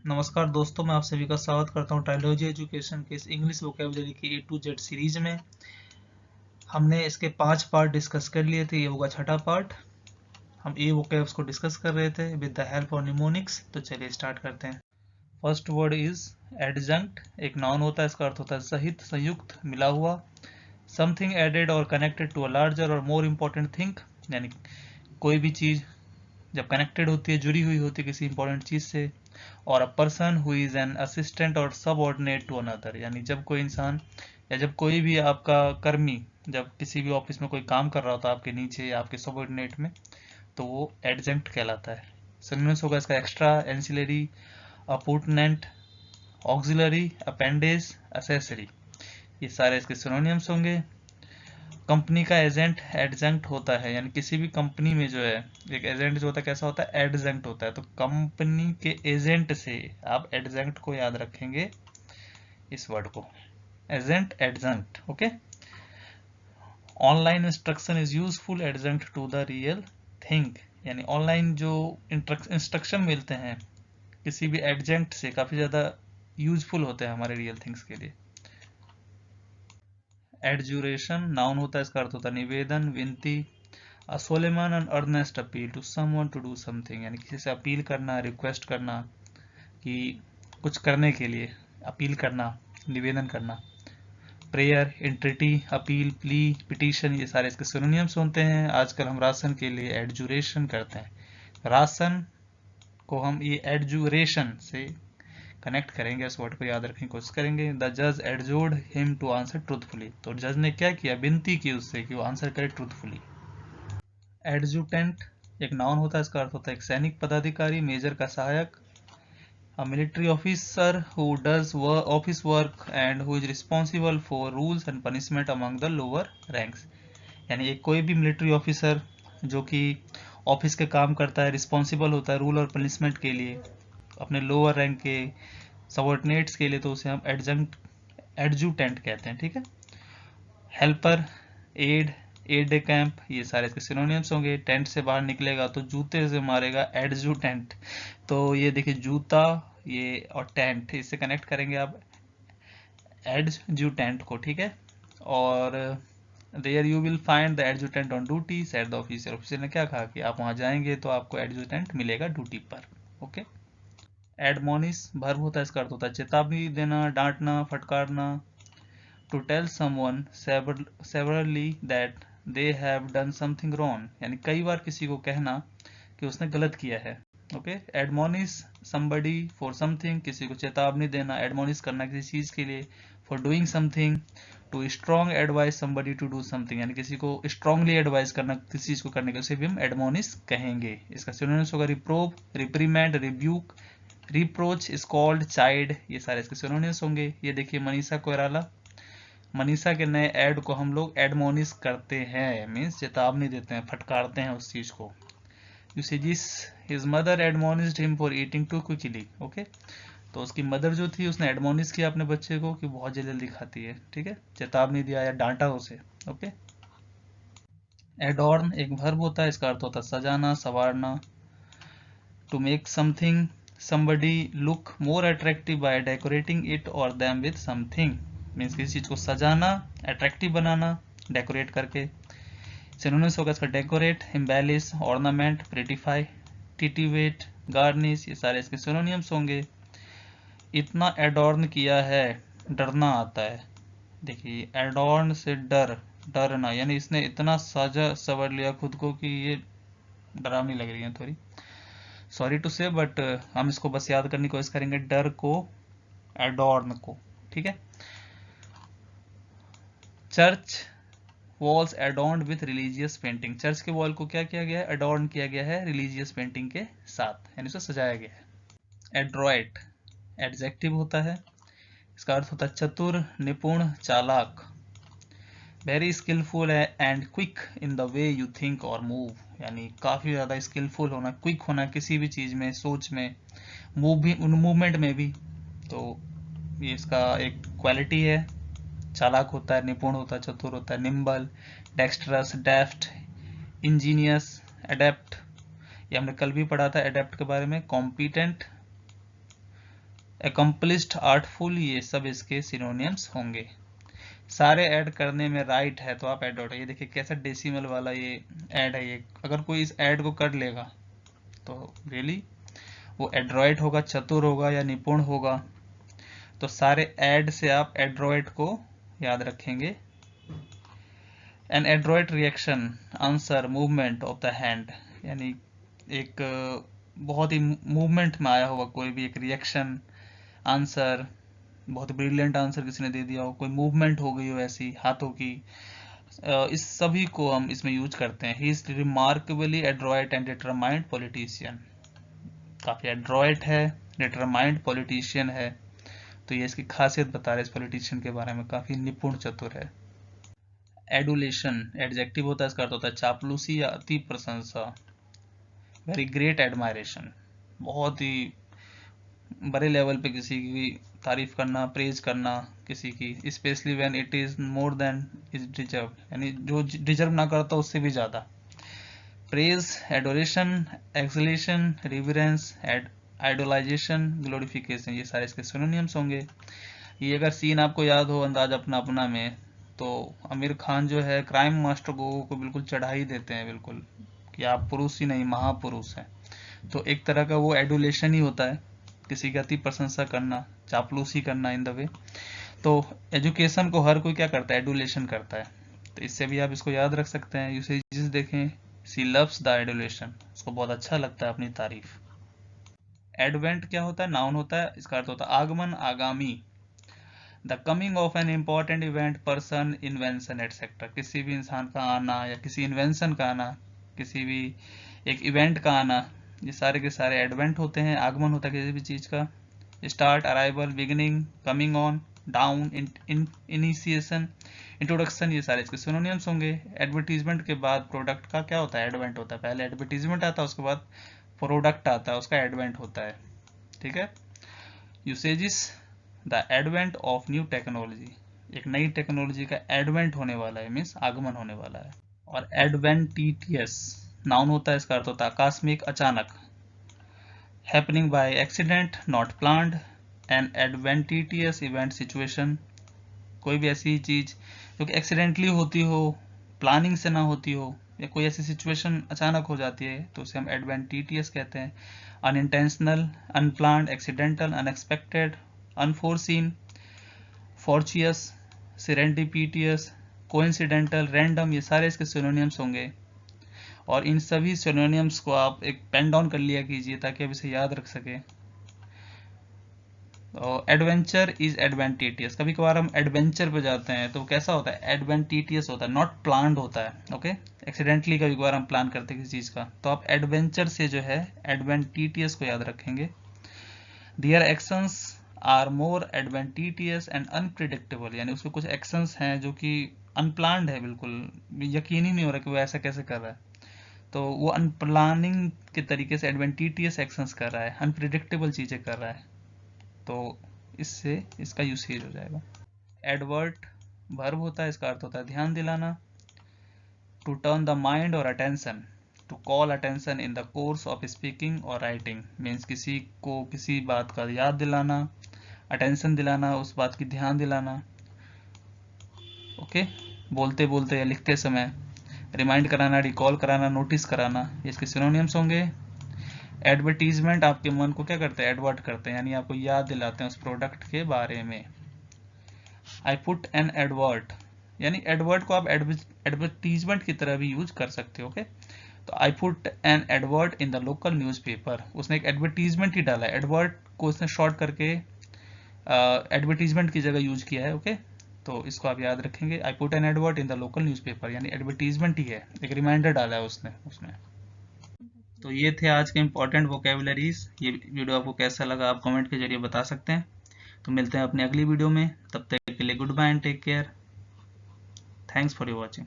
नमस्कार दोस्तों, मैं आप सभी का स्वागत करता हूं ट्रायोलॉजी एजुकेशन के इस इंग्लिश वोकैबुलरी की ए टू जेड सीरीज में। हमने इसके 5 पार्ट डिस्कस कर लिए थे, ये होगा छठा पार्ट। हम ए वोकैब्स को डिस्कस कर रहे थे with the help of mnemonics. तो चलिए स्टार्ट करते हैं। First word is adjunct. एक नाउन होता है, इसका अर्थ होता है सहित, संयुक्त, मिला हुआ। समथिंग एडेड और कनेक्टेड टू अ लार्जर और मोर इम्पोर्टेंट थिंग, यानी कोई भी चीज जब कनेक्टेड होती है, जुड़ी हुई होती है किसी इंपॉर्टेंट चीज से। और a person who is an assistant और सबऑर्डिनेट टू अनदर, यानी जब कोई इंसान या जब कोई भी आपका कर्मी जब किसी भी ऑफिस में कोई काम कर रहा होता है आपके नीचे या आपके सबऑर्डिनेट में, तो वो एडजंक्ट कहलाता है। सिनोनिम्स होगा इसका extra, ancillary, appurtenant, auxiliary, appendage, accessory, ये सारे इसके सिनोनिम्स होंगे। कंपनी का एजेंट एडजंक्ट होता है, यानी किसी भी कंपनी में जो है एक एजेंट जो होता है कैसा होता है, एडजंक्ट होता है। तो कंपनी के एजेंट से आप एडजंक्ट को याद रखेंगे, इस वर्ड को, agent adjunct. Okay. Online instruction is useful adjunct to the real thing, यानी ऑनलाइन जो इंस्ट्रक्शन मिलते हैं किसी भी एडजंक्ट से काफी ज्यादा यूजफुल होते हैं हमारे रियल थिंग्स के लिए। एडजुरेशन नाउन होता है, इसका अर्थ होता है निवेदन, विनती। A solemn and earnest appeal to someone to do something, यानी किसी से अपील करना, रिक्वेस्ट करना कि कुछ करने के लिए, अपील करना, निवेदन करना। प्रेयर, इंट्रिटी, अपील, प्ली, पिटीशन, ये सारे इसके सिनोनिम्स होते हैं। आजकल हम राशन के लिए एडजुरेशन करते हैं। राशन को हम ये एडजुरेशन से कनेक्ट करेंगे, इस वर्ड को याद रखने की कोशिश करेंगे। द जज एडजोर्ड हिम टू आंसर ट्रूथफुली, तो जज ने क्या किया, विनती की उससे कि वो आंसर करे ट्रूथफुली। एडजुटेंट एक नाउन होता है, इसका अर्थ होता है एक सैनिक पदाधिकारी, मेजर का सहायक। A military officer who does office work and who is responsible for rules and punishment among the lower ranks, यानी एक कोई भी मिलिट्री ऑफिसर जो कि ऑफिस के काम करता है, रिस्पॉन्सिबल होता है रूल और पनिशमेंट के लिए अपने लोअर रैंक के सबऑर्डिनेट्स के लिए, तो उसे हम एडजुटेंट कहते हैं। ठीक है। हेल्पर, एड, एड ए कैंप, ये सारे इसके सिनोनिम्स होंगे। टेंट से बाहर निकलेगा तो जूते से मारेगा, एडजुटेंट। तो ये देखिए जूता, ये और टेंट, इससे कनेक्ट करेंगे आप एडजुटेंट को। ठीक है। और there you will find the adjutant on duty said the officer, officer ने क्या कहा कि आप वहां जाएंगे तो आपको एडजुटेंट मिलेगा ड्यूटी पर। ओके। एडमोनिश वर्ब होता है, इसका अर्थ होता है चेतावनी देना, डांटना, फटकारना। To tell someone severely that they have done something wrong, यानी कई बार किसी को कहना कि उसने गलत किया है। Okay. Admonish somebody for something, किसी को चेतावनी देना, एडमोनिश करना किसी चीज के लिए। For doing something, to strong advice somebody to do something, यानी किसी को स्ट्रांगली एडवाइस करना किसी चीज को करने के, उसे भी हम एडमोनिश कहेंगे। इसका सिनोनिम्स होगा रिप्रोव, रिप्रीमेंड, रिब्यूक, रिप्रोच, स्कॉल्ड, चाइल्ड, ये सारे इसके सिनोनिम्स होंगे। ये देखिए मनीषा कोइराला, मनीषा के नए ऐड को हम लोग एडमोनिश करते हैं, मीन्स चेतावनी देते हैं, फटकारते हैं उस चीज को। Usages, his mother admonished him for eating too quickly. Okay. तो उसकी मदर जो थी उसने एडमोनिश किया अपने बच्चे को कि बहुत जल्दी जल्दी खाती है। ठीक है। चेतावनी दिया या डांटा उसे। ओके। एडॉर्न एक वर्ब होता है, इसका अर्थ होता है सजाना, संवारना। To make something somebody look more attractive by decorating it or them with something, means किसी चीज को सजाना, अट्रैक्टिव बनाना, डेकोरेट करके। सिनोनिम्स होगा इसका डेकोरेट, एम्बेलिश, ऑर्नामेंट, प्रिटिफाई, टिटिवेट, गार्निश, ये सारे इसके सिनोनिम्स होंगे। इतना एडॉर्न किया है, डरना आता है। देखिए एडॉर्न से डर, डरना, यानी इसने इतना साजा सवर लिया खुद को कि ये डरावनी लग रही है थोड़ी, सॉरी टू से, बट हम इसको बस याद करने की कोशिश करेंगे, डर को, एडॉर्न को। ठीक है। Church walls adorned with religious painting, church के वॉल को क्या किया गया है, एडॉर्न किया गया है रिलीजियस पेंटिंग के साथ, यानी उसे सजाया गया है। एड्रॉइट एडजेक्टिव होता है, इसका अर्थ होता है चतुर, निपुण, चालाक। Very skilful and quick in the way you think और मूव, यानी काफी ज्यादा स्किलफुल होना, क्विक होना किसी भी चीज में, सोच में, मूवमेंट में भी। तो ये इसका एक क्वालिटी है। चालाक होता है, निपुण होता है, चतुर होता है। निम्बल, डेक्स्ट्रस, डेफ्ट, इंजीनियस, एडेप्ट, ये हमने कल भी पढ़ा था एडेप्ट के बारे में। कॉम्पिटेंट, accomplished, artful, ये सब इसके सिनोनिम्स होंगे। सारे ऐड करने में राइट है तो आप एडवर्ट, ये देखिए कैसा डेसिमल वाला ये ऐड है। ये अगर कोई इस ऐड को कर लेगा तो रियली वो एड्रॉइट होगा, चतुर होगा या निपुण होगा। तो सारे ऐड से आप एड्रॉइट को याद रखेंगे। An adroit reaction, answer, movement of the hand, यानी एक बहुत ही मूवमेंट में आया होगा कोई भी एक रिएक्शन, आंसर, बहुत ब्रिलियंट आंसर किसी ने दे दिया हो, कोई मूवमेंट हो गई हो ऐसी हाथों की, इस सभी को हम इसमें यूज करते हैं। He is remarkably Adroit and determined politician, काफी एड्रॉइट है, डिटरमाइंड पॉलिटिशियन है। तो ये इसकी खासियत बता रहे हैं इस पॉलिटिशियन के बारे में, काफी निपुण चतुर है। एडुलेशन एडजेक्टिव होता है, इसका अर्थ होता है चापलूसी या अति प्रशंसा। वेरी ग्रेट एडमायरेशन, बहुत ही बड़े लेवल पे किसी की तारीफ करना, प्रेज करना किसी की, especially when it is more than is deserve, यानी जो डिजर्व ना करता उससे भी ज्यादा। Praise, adoration, exaltation, reverence, idolization, glorification, ये सारे इसके सिनोनिम्स होंगे। ये अगर सीन आपको याद हो अंदाज अपना अपना में, तो आमिर खान जो है क्राइम मास्टर गोगो को बिल्कुल चढ़ा ही देते हैं, बिल्कुल कि आप पुरुष ही नहीं महापुरुष हैं। तो एक तरह का वो एडुलेशन ही होता है, किसी की अति प्रशंसा करना, चापलूसी करना इन द वे। तो एजुकेशन को हर कोई क्या करता है, एडुलेशन करता है। तो इससे भी आप इसको याद रख सकते हैं। यूसेजेस देखें, सी लव्स द एडुलेशन, उसको बहुत अच्छा लगता है अपनी तारीफ। एडवेंट क्या होता है, नाउन होता है, इसका अर्थ होता है आगमन, आगामी। The coming of an important event, person, invention etcetera, किसी भी इंसान का आना या किसी इन्वेंशन का आना, किसी भी एक इवेंट का आना, ये सारे के सारे एडवेंट होते हैं। आगमन होता है किसी भी चीज का। Start, arrival, beginning, coming on, down, initiation, introduction, ये सारे इसके सिनोनिम्स होंगे। एडवर्टीजमेंट के बाद प्रोडक्ट का क्या होता है, एडवेंट होता है। पहले एडवर्टीजमेंट आता है, उसके बाद प्रोडक्ट आता है, उसका एडवेंट होता है। ठीक है। Usages, the advent of new technology, एक नई टेक्नोलॉजी का एडवेंट होने वाला है, मीन्स आगमन होने वाला है। और एडवेंटिटियस नाउन होता है, इसका अर्थ होता है आकस्मिक, अचानक। Happening by accident, not planned. An adventitious event situation, कोई भी ऐसी चीज जो कि एक्सीडेंटली होती हो, प्लानिंग से ना होती हो, या कोई ऐसी सिचुएशन अचानक हो जाती है, तो उसे हम एडवेंटिटियस कहते हैं। Unintentional, unplanned, accidental, unexpected, unforeseen, fortuitous, serendipitous, coincidental, random, ये सारे इसके सिनोनिम्स होंगे। और इन सभी सिनोनिम्स को आप एक पेन डाउन कर लिया कीजिए ताकि आप इसे याद रख सके। एडवेंचर इज एडवेंटिटियस, कभी कभार हम एडवेंचर पे जाते हैं तो कैसा होता है, एडवेंटिटियस होता है, नॉट प्लान्ड होता है। ओके, एक्सीडेंटली कभी कभार हम प्लान करते हैं किसी चीज का, तो आप एडवेंचर से जो है एडवेंटिटियस को याद रखेंगे। Their actions are more adventitious and unpredictable, यानी उसके कुछ एक्शंस हैं जो कि अनप्लान्ड है, बिल्कुल यकीन ही नहीं हो रहा कि वो ऐसा कैसे कर रहा है। तो वो अनप्लानिंग के तरीके से एडवेंटिटियस एक्शंस कर रहा है, अनप्रिडिक्टेबल चीजें कर रहा है, तो इससे इसका यूसेज हो जाएगा। एडवर्ट वर्ब होता है, इसका अर्थ होता है ध्यान दिलाना। टू टर्न द माइंड और attention, to call attention in the course of speaking और राइटिंग, मीन्स किसी को किसी बात का याद दिलाना, अटेंशन दिलाना, उस बात की ध्यान दिलाना। ओके, बोलते बोलते या लिखते समय, रिमाइंड कराना, रिकॉल कराना, नोटिस कराना, ये इसके सिनोनिम्स होंगे। एडवर्टीजमेंट आपके मन को क्या करते हैं, एडवर्ट करते हैं, यानी आपको याद दिलाते हैं उस प्रोडक्ट के बारे में। आई पुट एन एडवर्ट, यानी एडवर्ट को आप एडवर्टीजमेंट की तरह भी यूज कर सकते हो। ओके, तो I put an advert in the local newspaper, उसने एक एडवर्टीजमेंट ही डाला है, एडवर्ट को उसने शॉर्ट करके एडवर्टीजमेंट की जगह यूज किया है। ओके, तो इसको आप याद रखेंगे। I put an advert in the local newspaper, यानी एडवर्टीजमेंट ही है, एक रिमाइंडर डाला है उसने। तो ये थे आज के इंपॉर्टेंट वोकेबुलरीज। ये वीडियो आपको कैसा लगा आप कमेंट के जरिए बता सकते हैं। तो मिलते हैं अपनी अगली वीडियो में, तब तक के लिए goodbye and take care. Thanks for your watching.